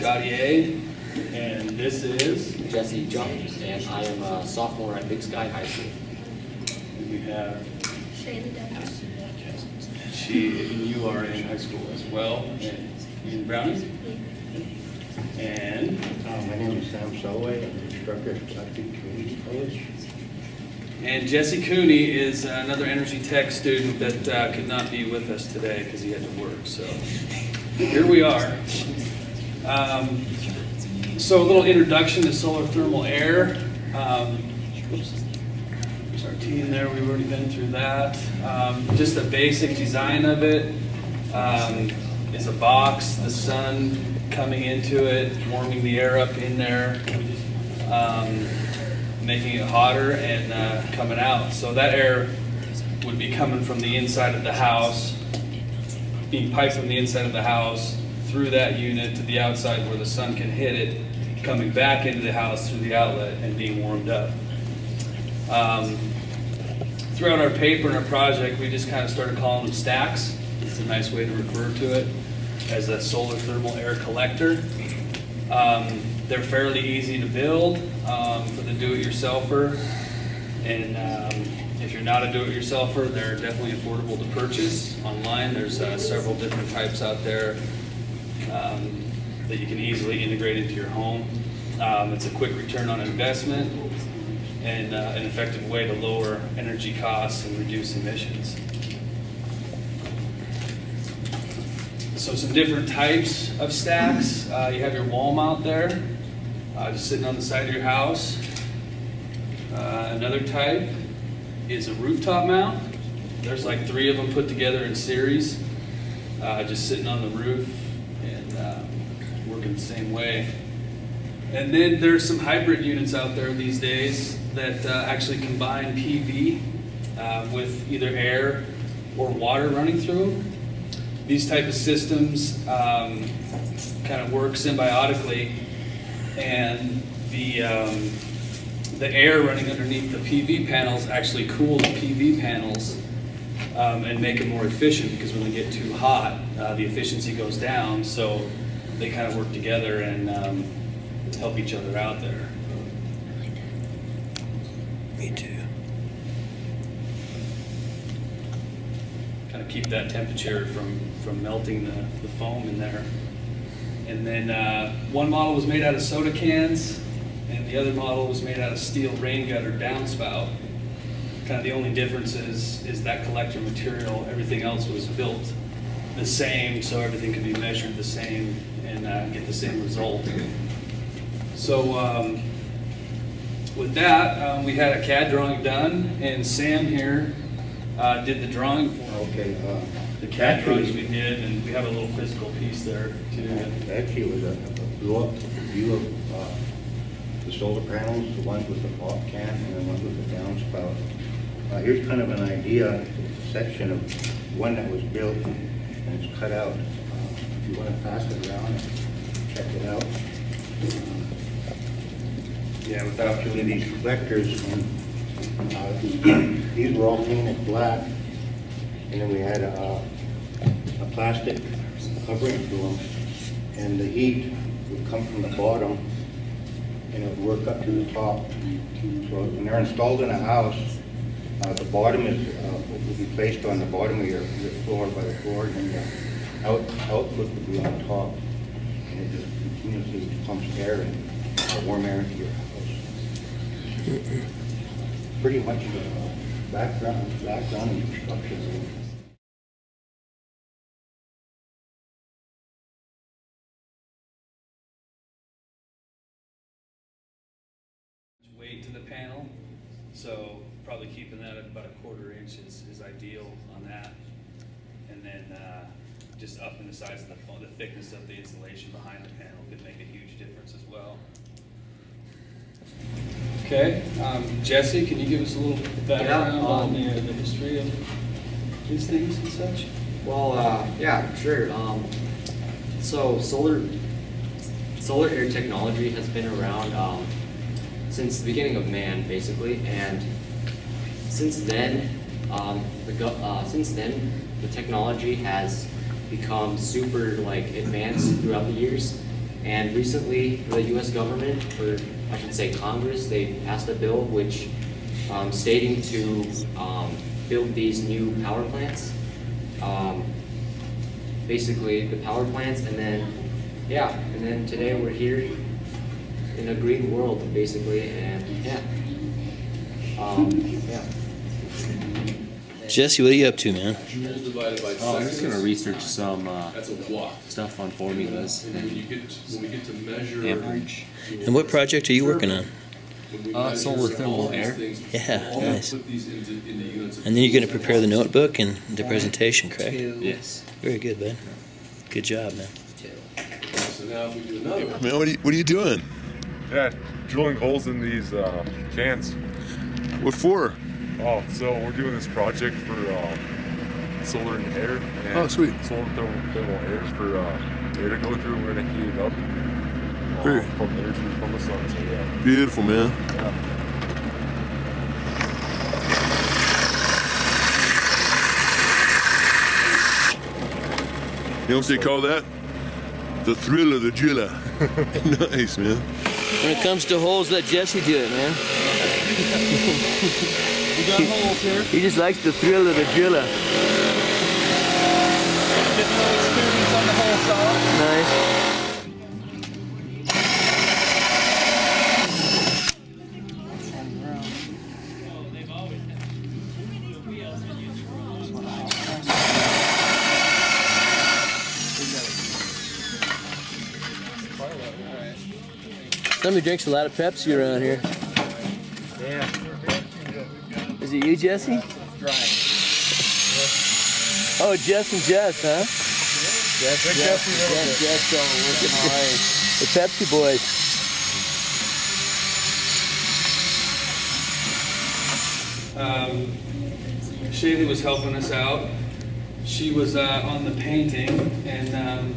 Scotty A. And this is Jesse Jung, and I am a sophomore at Big Sky High School. And we have Shayla Dennis. and you are in high school as well. And Ian Browning. And my name is Sam Solway. I'm an instructor at Kentucky Community College. And Jesse Cooney is another energy tech student that could not be with us today because he had to work. So here we are. So a little introduction to solar thermal air. There's our team there. We've already been through that. Just a basic design of it is a box, the sun coming into it, warming the air up in there, making it hotter and coming out. So that air would be coming from the inside of the house, being piped from the inside of the house through that unit to the outside where the sun can hit it, coming back into the house through the outlet and being warmed up. Throughout our paper and our project, we just kind of started calling them stacks. It's a nice way to refer to it as a solar thermal air collector. They're fairly easy to build for the do-it-yourselfer, and if you're not a do-it-yourselfer, they're definitely affordable to purchase online. There's several different types out there that you can easily integrate into your home. It's a quick return on investment and an effective way to lower energy costs and reduce emissions. So some different types of stacks. You have your wall mount there, just sitting on the side of your house. Another type is a rooftop mount. There's like 3 of them put together in series, just sitting on the roof and working the same way. And then there's some hybrid units out there these days that actually combine PV with either air or water running through them. These type of systems kind of work symbiotically, and the air running underneath the PV panels actually cool the PV panels and make it more efficient, because when they get too hot, the efficiency goes down, so they kind of work together and help each other out there. Me too. Kind of keep that temperature from melting the foam in there. And then one model was made out of soda cans, and the other model was made out of steel rain gutter downspout. Kind of the only difference is that collector material. Everything else was built the same, so everything could be measured the same and get the same result. So with that, we had a CAD drawing done, and Sam here did the drawing for Okay. the CAD drawings we did, and we have a little physical piece there too. Actually, it was a blow-up view of the solar panels, the ones with the pop can and the ones with the downspout. Here's kind of an idea. It's a section of one that was built and it's cut out. If you want to pass it around and check it out. Yeah, without Actually, these collectors, these were all painted black, and then we had a plastic covering to them, and the heat would come from the bottom and it would work up to the top. So when they're installed in a house, the bottom would be placed on the bottom of your floor by the floor, and the output would be on top, and it just continuously pumps air and warm air into your house. Pretty much the background and construction. Weight to the panel, so probably keeping that at about 1/4 inch is ideal on that, and then just upping the size of the foam, the thickness of the insulation behind the panel could make a huge difference as well. Okay, Jesse, can you give us a little background on the history of these things and such? Well, yeah, sure. So solar air technology has been around since the beginning of man, basically, and since then, the technology has become super advanced throughout the years, And recently, the U.S. government, or I should say Congress, they passed a bill which stating to build these new power plants. Basically, the power plants, and then today we're here in a green world, basically, and yeah. Jesse, what are you up to, man? I'm just gonna research some stuff on formulas and amperage. And what project are you working on? Solar thermal air. Yeah, nice. And then you're going to prepare the notebook and the presentation, correct? Yes. Very good, bud. Good job, man. Man, what are you doing? Yeah, drilling holes in these cans. What for? Oh, so we're doing this project for solar and air. And Oh, sweet. Solar thermal air for air to go through. We're gonna heat it up from energy from the sun. So yeah. Beautiful, man. Yeah. You know what they call that? The thrill of the driller. Nice, man. When it comes to holes, let Jesse do it, man. We got holes here. He just likes the thrill of the driller. Getting a little experience on the hole saw. Nice. Somebody drinks a lot of Pepsi around here. Yeah. Is it you, Jesse? Oh, Jess and Jess, huh? Jess, working hard. The Pepsi boys. Shaylee was helping us out. She was on the painting, and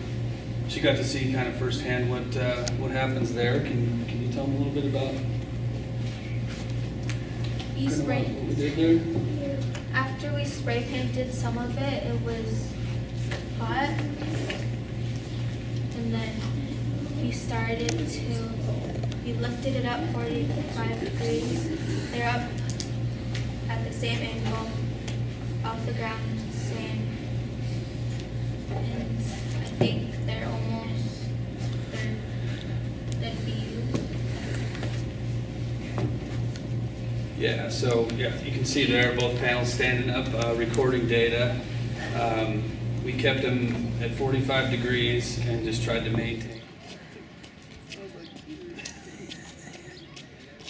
she got to see kind of firsthand what happens there. Can you tell me a little bit about what we did there? After we spray painted some of it, it was hot. And then we lifted it up 45 degrees. They're up at the same angle, off the ground, same. And I think they'd be. Yeah, so you can see there both panels standing up, recording data. We kept them at 45 degrees and just tried to maintain.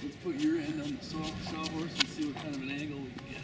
Let's put your end on the sawhorse and see what kind of an angle we can get.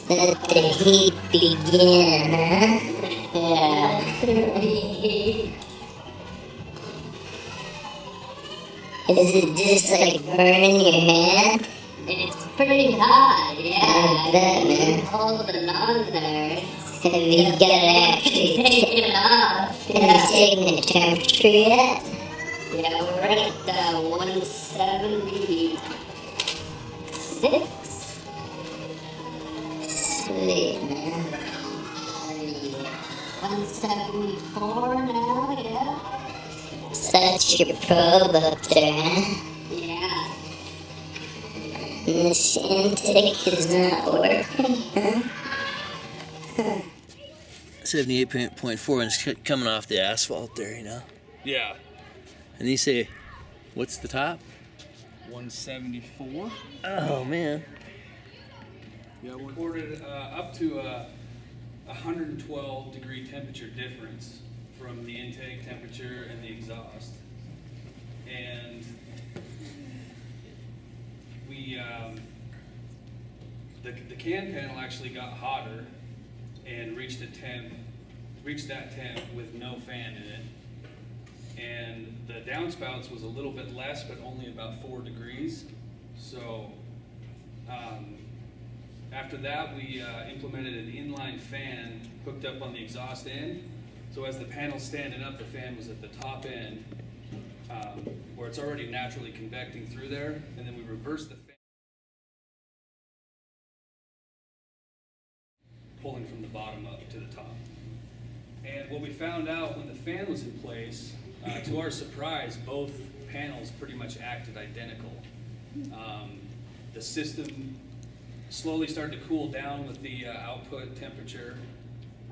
Let the heat begin, huh? Yeah. Is it just like burning your hand? It's pretty hot, yeah. I bet, man. Holding on there. Have you got to actually Take it off. Have you taken the temperature yet? Yeah, we're at 176. Sweet, man. 174 now, yeah. So that's your probe up there, huh? Yeah. And this intake is not working, huh? 78.4 and it's coming off the asphalt there, you know? Yeah. And you say, what's the top? 174. Oh, man. Yeah, we recorded up to a 112 degree temperature difference from the intake temperature and the exhaust. And we, the can panel actually got hotter and reached that temp with no fan in it. and the downspouts was a little bit less, but only about 4 degrees. So after that, we implemented an inline fan hooked up on the exhaust end. So as the panel's standing up, the fan was at the top end, where it's already naturally convecting through there, and then we reversed the fan, pulling from the bottom up to the top. And what we found out when the fan was in place, to our surprise, both panels pretty much acted identical. The system slowly started to cool down with the output temperature,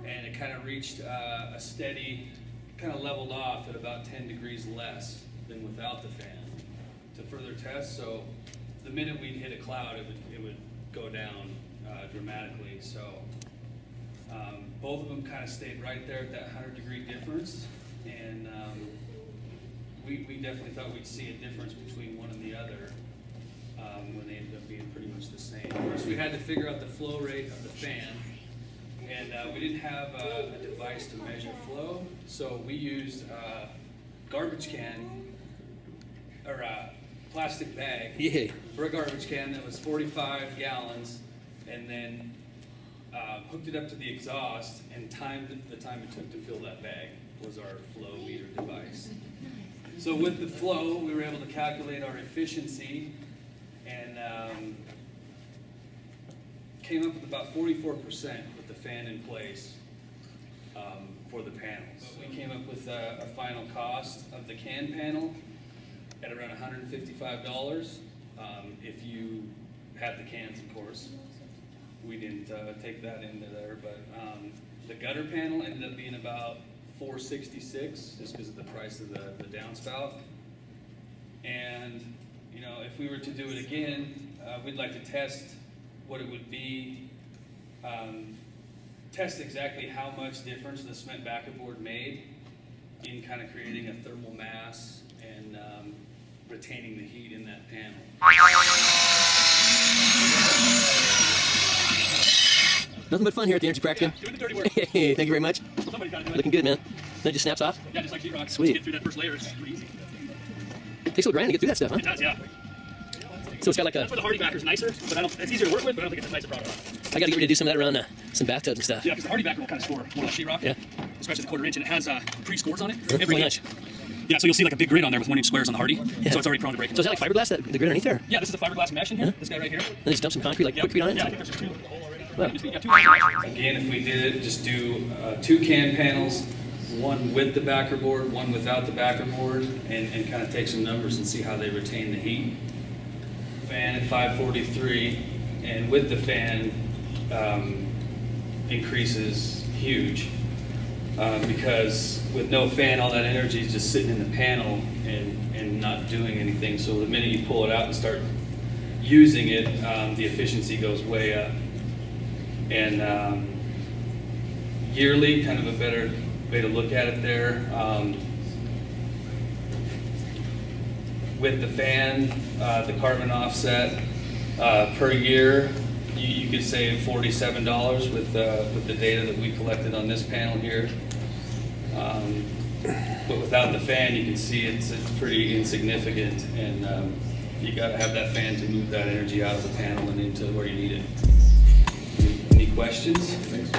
and it kind of reached a steady, kind of leveled off at about 10 degrees less than without the fan to further test. So the minute we'd hit a cloud, it would go down dramatically. So both of them kind of stayed right there at that 100-degree difference, and we definitely thought we'd see a difference between one and the other when they ended up being pretty much the same. First, we had to figure out the flow rate of the fan, and we didn't have a device to measure flow, so we used a garbage can, or a plastic bag for a garbage can that was 45 gallons, and then hooked it up to the exhaust and timed the time it took to fill that bag was our flow meter device. So with the flow, we were able to calculate our efficiency, and came up with about 44% with the fan in place for the panels. We came up with a final cost of the can panel at around $155 if you had the cans, of course. We didn't take that into there, but the gutter panel ended up being about $466 just because of the price of the downspout. And you know, if we were to do it again, we'd like to test what it would be, test exactly how much difference the cement backer board made in kind of creating a thermal mass and retaining the heat in that panel. Nothing but fun here at the Energy Practicum. Yeah, doing the dirty work. Hey, thank you very much. Somebody's got to do it. Looking good, man. Then it just snaps off? Yeah, just like sheetrock. Sweet. Once you get through that first layer, it's pretty easy. Takes a little grind to get through that stuff, huh? It does, yeah. So it's got like a... That's why the Hardy Backer's nicer, but it's easier to work with, but I don't think it's a nicer product. I got to get ready to do some of that around some bathtubs and stuff. Yeah, because the Hardy Backer will kind of store more like sheetrock. Yeah. Especially the 1/4 inch, and it has pre-scores on it. Every inch. Yeah, so you'll see like a big grid on there with 1-inch squares on the Hardy, Yeah. so it's already prone to breaking. So is that like fiberglass, the grid underneath there? Yeah, this is a fiberglass mesh in here, this guy right here. Then just dump some concrete, like quickcrete on it? Yeah, I think there's just 2. Wow. Yeah, 2. Again, if we did it, just do 2 can panels, one with the backer board, one without the backer board, and kind of take some numbers and see how they retain the heat. Fan at 543, and with the fan increases huge because with no fan, all that energy is just sitting in the panel and not doing anything. So the minute you pull it out and start using it, the efficiency goes way up. And yearly, kind of a better way to look at it there. With the fan, the carbon offset per year, you could save $47 with the data that we collected on this panel here. But without the fan, you can see it's pretty insignificant, and you got to have that fan to move that energy out of the panel and into where you need it. Any questions? Thanks.